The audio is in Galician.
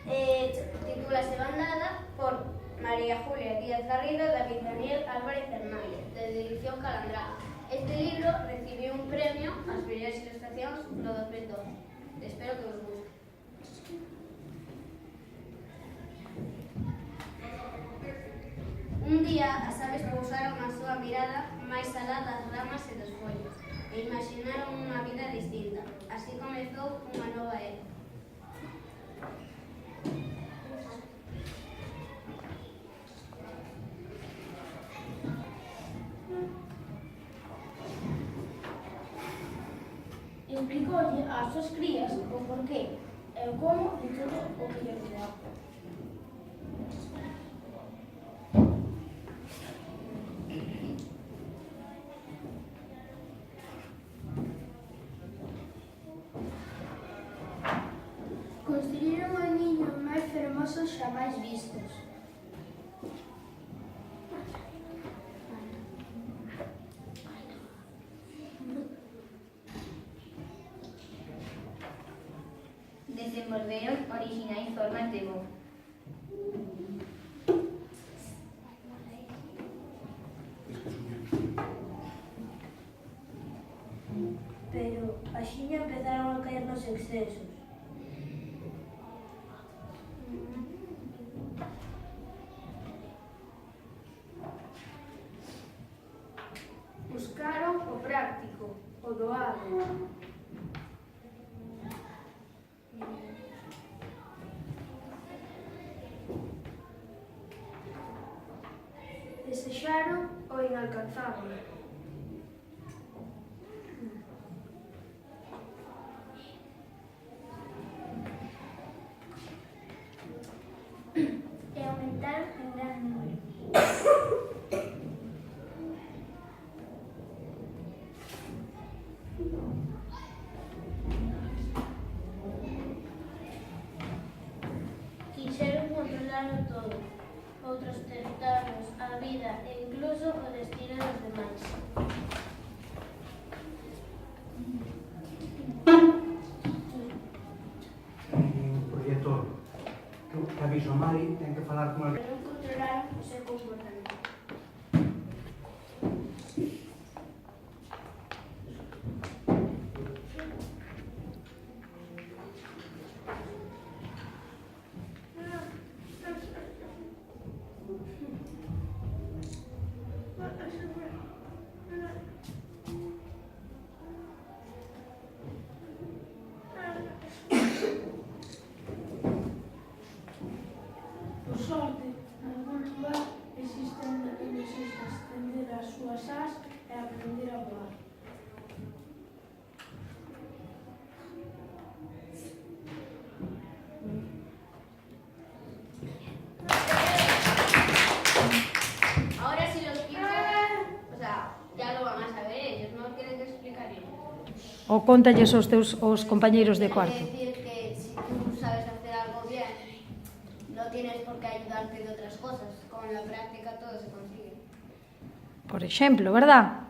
Titúlase Bandada por María Julia Díaz Garrido e David Daniel Álvarez Hernández, de edición Calandrá. Este libro recibiu un premio ás mellores ilustracións no 2012. Espero que vos guste. Un día as aves pousaron a súa mirada máis alá das ramas e dos follos e imaginaron unha vida distinta. Así comezou unha nova era. Explicoulle ás súas crías o porqué e o como de todo o que lle rodeaba. Construíron o niño máis fermoso xamais vistos. Desenvolveron originais formas de voo. Pero axiña empezaron a caer nos excesos. Buscaron o práctico, o doado. Desexaron o inalcanzable. E aumentaron en gran número. Quixeron controlarlo todo. Outros tentaron a vida e incluso o destino dos demais. Proyector, que aviso a Mari, ten que falar con el... Pero non controlaron o seu comportamento. Por sorte, nalgún lugar existen necesitas estender as súas ás e aprender a voar. Ahora si los chicos, ya lo van a saber ellos, no tienen que explicar ellos. Ou contalles os compañeiros de Quiere cuarto. decir que si tú sabes hacer algo bien, no tienes por qué ayudarte de otras cosas. Con la práctica todo se consigue. Por exemplo, verdad?